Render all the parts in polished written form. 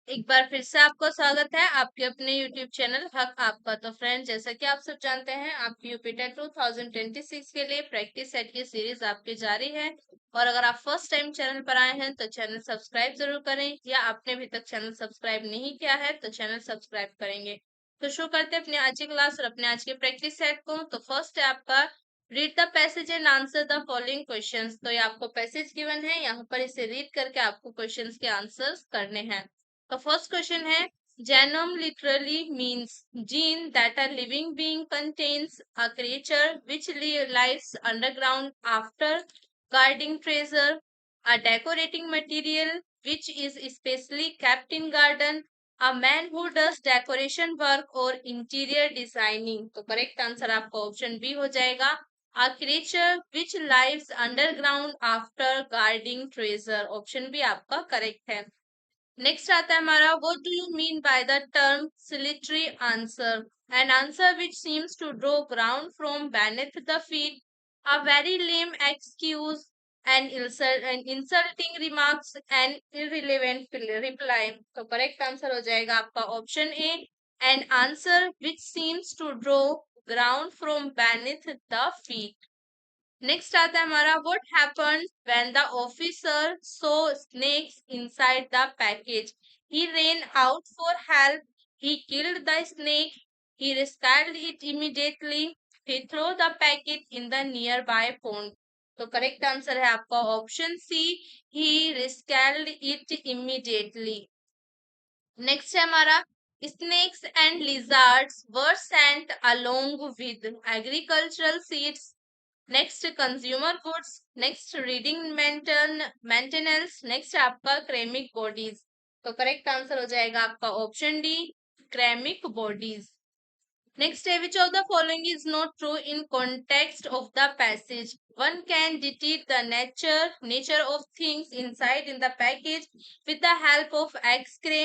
एक बार फिर से आपका स्वागत है आपके अपने YouTube चैनल हक आपका। तो फ्रेंड, जैसा कि आप सब जानते हैं, आपकी यूपी टेट 2026 के लिए प्रैक्टिस सेट की सीरीज आपकी जारी है। और अगर आप फर्स्ट टाइम चैनल पर आए हैं तो चैनल सब्सक्राइब जरूर करें, या आपने अभी तक चैनल सब्सक्राइब नहीं किया है तो चैनल सब्सक्राइब करेंगे। तो शुरू करते हैं अपनी आज की क्लास और अपने आज के प्रैक्टिस सेट को। तो फर्स्ट है आपका read the passage and answer the following questions. तो ये आपको पैसेज गिवन है, यहाँ पर इसे रीड करके आपको क्वेश्चंस के आंसर्स करने हैं। The first question है genome literally means gene that a living being contains a creature which lives underground after guarding treasure, a decorating material which is especially kept in garden, a man who does decoration work or interior designing। तो correct answer आपका option B हो जाएगा, a creature which lives underground after guarding treasure। Option B आपका correct है। Next आता है हमारा what do you mean by the term solitary answer. An answer which seems to draw ground from beneath the feet, a very lame excuse, an insulting remarks, an irrelevant reply. तो correct answer हो जाएगा आपका option A, an answer which seems to draw ground from beneath the feet. Next आता है हमारा what happened when the officer saw snakes inside the package. He ran out for help, he killed the snake, he risked it immediately, he throw the package in the nearby pond. तो correct answer है आपका option C, he risked it immediately. Next है हमारा snakes and lizards were sent along with agricultural seeds. Next consumer goods, next reading maintenance, next आपका ceramic bodies. तो correct answer हो जाएगा आपका ऑप्शन डी, क्रेमिक बॉडीज। नेक्स्ट है which of the following is not true in context of the passage. One can detect the nature of things inside in the package with the help of x-ray.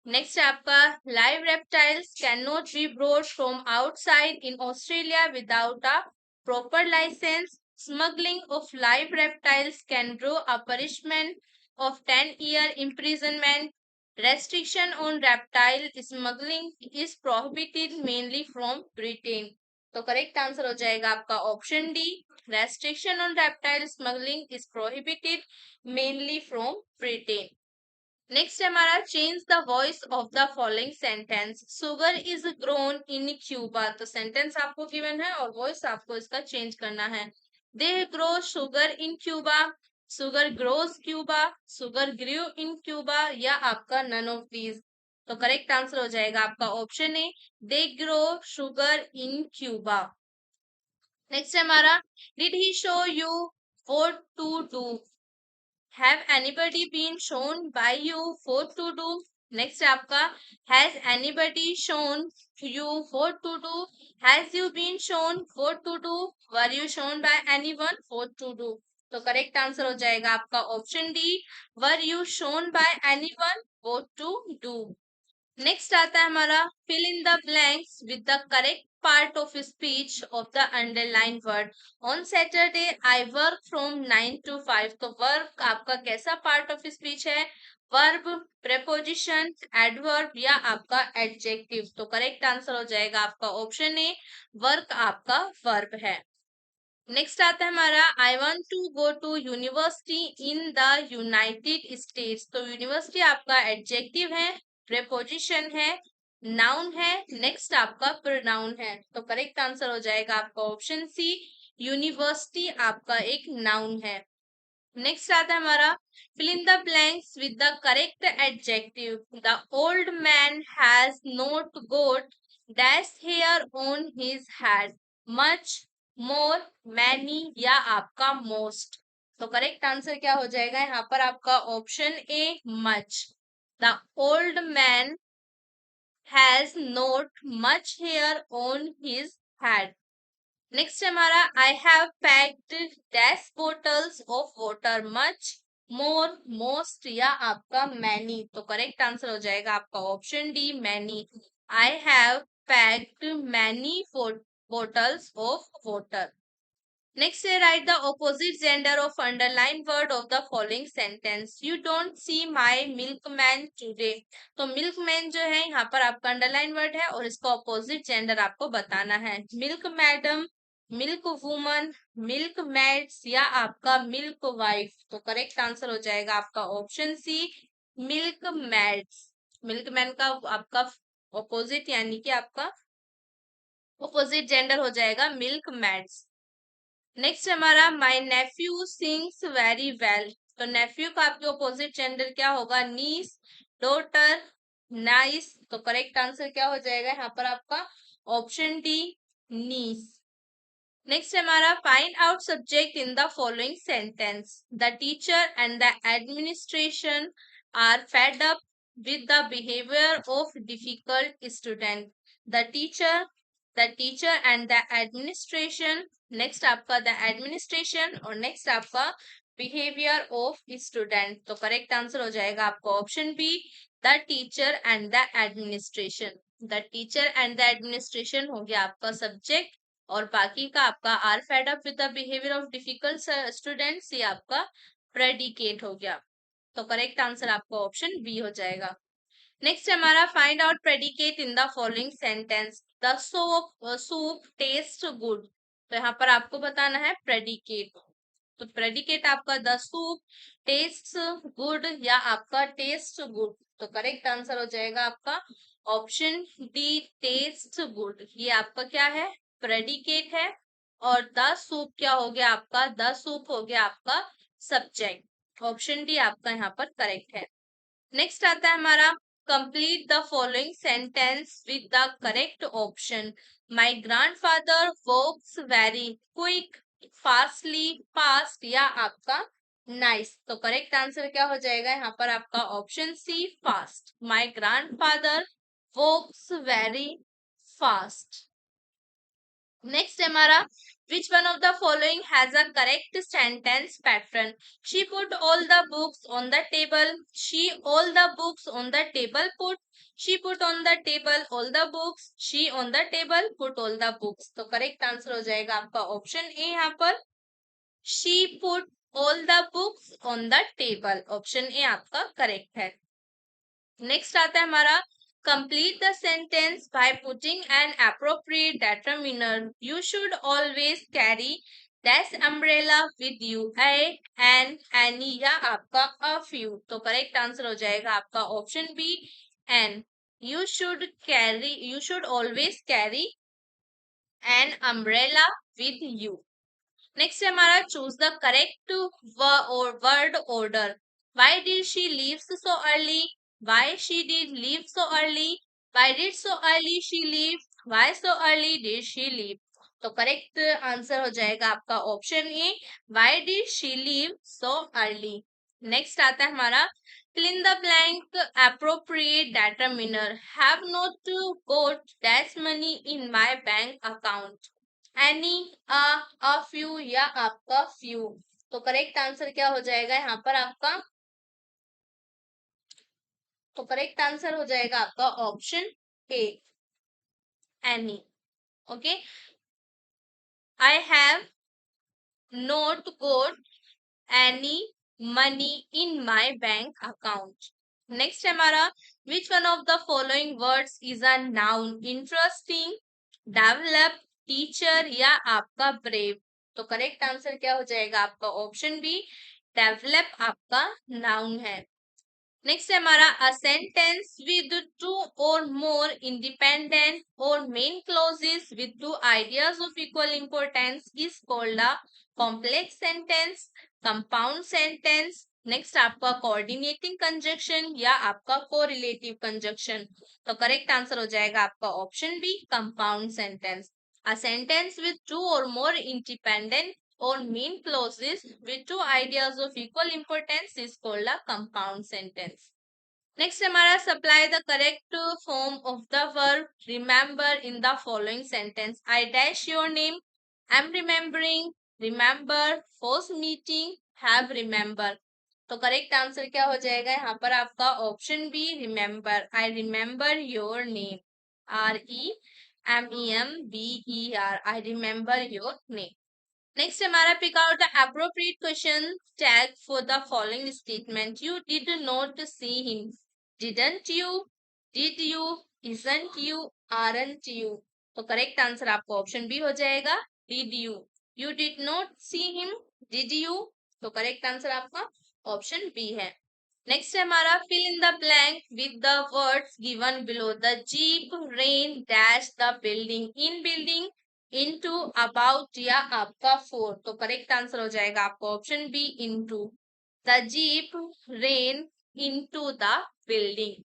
Next आपका live reptiles can not be brought from outside in Australia without a proper license. Smuggling of live reptiles can draw a punishment of 10-year imprisonment. Restriction on reptile smuggling is prohibited mainly from Britain। तो correct answer हो जाएगा आपका option D, restriction on reptile smuggling is prohibited mainly from Britain. Next है हमारा change the voice of the following sentence. Sugar is grown in Cuba. तो sentence आपको given है और वॉइस आपको इसका चेंज करना है। They grow sugar in Cuba, sugar grows Cuba, sugar grew in Cuba, या आपका नन ऑफ दीज। तो करेक्ट आंसर हो जाएगा आपका option A, they grow sugar in Cuba. Next है हमारा did he show you what to do. Have anybody been shown by you what to do? Next आपका has anybody shown you what to do? Has you been shown what to do? Were you shown by anyone what to do? तो correct answer हो जाएगा आपका option D, were you shown by anyone what to do। नेक्स्ट आता है हमारा fill in the blanks with the correct part of speech of the underline word. On Saturday I work from 9 to 5। तो work आपका कैसा part of speech है, verb, preposition, adverb, या आपका एडजेक्टिव। तो करेक्ट आंसर हो जाएगा आपका ऑप्शन ए, वर्क आपका वर्ब है। नेक्स्ट आता है हमारा I want to go to university in the United States. तो यूनिवर्सिटी आपका एडजेक्टिव है, प्रेपोजिशन है, नाउन है, नेक्स्ट आपका प्रोनाउन है। तो करेक्ट आंसर हो जाएगा आपका ऑप्शन सी, यूनिवर्सिटी आपका एक नाउन है। नेक्स्ट आता है हमारा fill in the blanks with the correct adjective. The old man has not got dash hair on his head, much, more, many, या आपका मोस्ट। तो करेक्ट आंसर क्या हो जाएगा यहाँ पर आपका option A, much. The old man has not much hair on his head. Next हमारा I have packed dash bottles of water, much, more, most, या आपका मैनी। तो करेक्ट आंसर हो जाएगा आपका option D, many. I have packed many bottles of water. Next है write the opposite gender of underline word of the following sentence. You don't see my milkman today. तो milkman जो है यहाँ पर आपका अंडरलाइन वर्ड है और इसका ऑपोजिट जेंडर आपको बताना है। Milk madam, milk woman, milk maids या आपका मिल्क वाइफ। तो करेक्ट आंसर हो जाएगा आपका option C, milk maids. Milkman का आपका ऑपोजिट यानी कि आपका ऑपोजिट जेंडर हो जाएगा मिल्क मैड्स। नेक्स्ट हमारा my nephew sings very well. तो नेफ्यू का आपके ऑपोजिट जेंडर क्या होगा? Niece, daughter, nice. तो करेक्ट आंसर क्या हो जाएगा यहाँ पर आपका? Option D, niece. नेक्स्ट हमारा find out subject in the following sentence. The teacher and the administration are fed up with the behavior of difficult student. The teacher and the administration। Next आपका the administration और next आपका behaviour of student. तो correct answer हो जाएगा आपका option B, the teacher and the administration. The teacher and the administration हो गया आपका सब्जेक्ट और बाकी का आपका are fed up with the behaviour of difficult students ये आपका प्रेडिकेट हो गया। तो करेक्ट आंसर आपका ऑप्शन बी हो जाएगा। नेक्स्ट हमारा find out predicate in the following sentence. The soup taste good. तो यहाँ पर आपको बताना है प्रेडिकेट। तो प्रेडिकेट आपका द सूप टेस्ट गुड या आपका टेस्ट गुड। तो करेक्ट आंसर हो जाएगा आपका ऑप्शन डी, टेस्ट गुड। ये आपका क्या है? प्रेडिकेट है। और द सूप क्या हो गया आपका? द सूप हो गया आपका सब्जेक्ट। ऑप्शन डी आपका यहाँ पर करेक्ट है। नेक्स्ट आता है हमारा complete the following sentence with the correct option. My grandfather works very quick, fastly, fast या आपका नाइस। तो करेक्ट आंसर क्या हो जाएगा यहाँ पर आपका? Option C, fast. My grandfather works very fast. Next हमारा which one of the following has a correct sentence pattern? She put all the books on the table. She all the books on the table put. She put on the table all the books. She on the table put all the books. तो correct answer हो जाएगा आपका option ए यहाँ पर, she put all the books on the table। Option A आपका correct है। Next आता है हमारा complete the sentence by putting an appropriate determiner. You should always carry that umbrella with you, an, any या आपका a few. तो correct answer हो जाएगा आपका option B, an. You should always carry an umbrella with you. Next हमारा choose the correct word order. Why did she leave so early? Why she did leave so early? Why did so early she leave? Why so early did she leave? तो correct answer हो जाएगा आपका option A, why did she leave so early. Next आता है हमारा fill in the blank appropriate determiner। have not got that money in my bank account। Any, a few या आपका few. तो करेक्ट आंसर क्या हो जाएगा यहाँ पर आपका? तो करेक्ट आंसर हो जाएगा आपका option A, any. Okay, I have not got any money in my bank account. Next हमारा which one of the following words is a noun? Interesting, develop, teacher या आपका ब्रेव। तो करेक्ट आंसर क्या हो जाएगा आपका? ऑप्शन बी, डेवलप आपका noun है। नेक्स्ट है हमारा a sentence with two or more independent or main clauses with two ideas of equal importance is called a complex sentence, compound sentence. Next आपका coordinating conjunction या आपका correlative conjunction. तो correct answer हो जाएगा आपका option B, compound sentence. A sentence with two or more independent or main clauses with two ideas of equal importance is called a compound sentence। Next हमारा supply the correct form of the verb remember in the following sentence। I dash your name, am remembering, remember, first meeting, have remember। तो correct answer क्या हो जाएगा यहाँ पर आपका? Option B, remember. I remember your name, REMEMBER, I remember your name. Next हमारा pick out the appropriate question tag for the following statement. You did not see him, didn't you, did you, isn't you, aren't you. तो correct answer आपका option B हो जाएगा, did you. You did not see him, did you. तो correct answer आपका option B है। Next है हमारा fill in the blank with the words given below. The jeep ran dash the building, in building, into, about या आपका for. तो correct answer हो जाएगा आपका option B, into. The jeep ran into the building.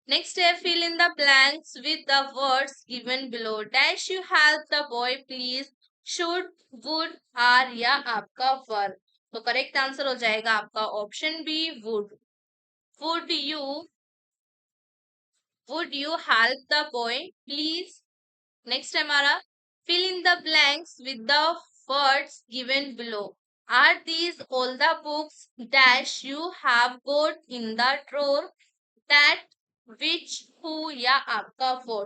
Next है fill in the blanks with the words given below. Dash you help the boy please, should, would, are या आपका were. तो correct answer हो जाएगा आपका option B, would. Would you, would you help the boy please. Next हमारा fill in the blanks with the words given below. Are these all the books dash you have got in the drawer? That, which, who या आपका for?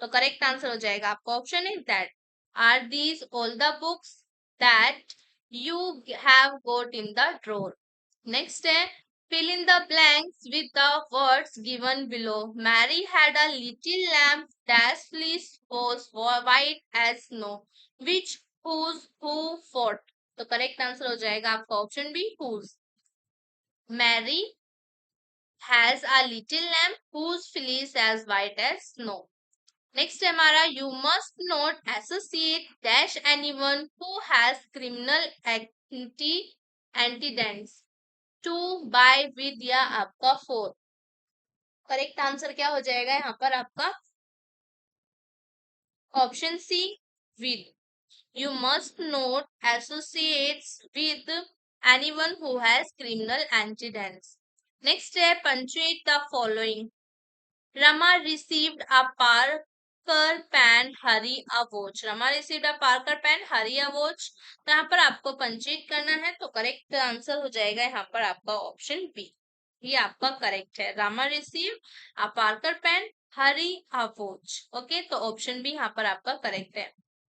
तो correct answer हो जाएगा आपका option है that. Are these all the books that you have got in the drawer? Next है fill in the blanks with the words given below. Mary had a little lamb dash fleece was white as snow. Which, whose, who, what? तो correct answer हो जाएगा आपका option B, whose. Mary has a little lamb whose fleece as white as snow. Next है हमारा you must not associate dash anyone who has criminal antecedents to, by, with या आपका for। Correct answer क्या हो जाएगा यहाँ पर आपका option C, with. You must not associate with anyone who has criminal antecedents. Next है punctuate the following. Rama received a Parker pen, Hari a watch. Rama received a Parker pen, Hari a watch. तो यहाँ पर आपको punctuate करना है, तो correct answer हो जाएगा यहाँ पर आपका ऑप्शन बी। ये आपका करेक्ट है। Rama receive a Parker pen, Hari a watch. Okay, तो ऑप्शन बी यहाँ पर आपका करेक्ट है।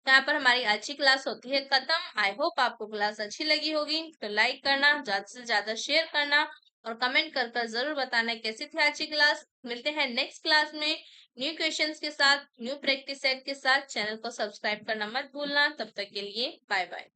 तो यहाँ पर हमारी आज की क्लास होती है खत्म। आई होप आपको क्लास अच्छी लगी होगी। तो लाइक करना, ज्यादा से ज्यादा शेयर करना और कमेंट कर जरूर बताना कैसी थी आज की क्लास। मिलते हैं नेक्स्ट क्लास में न्यू क्वेश्चंस के साथ, न्यू प्रैक्टिस सेट के साथ। चैनल को सब्सक्राइब करना मत भूलना। तब तक के लिए बाय बाय।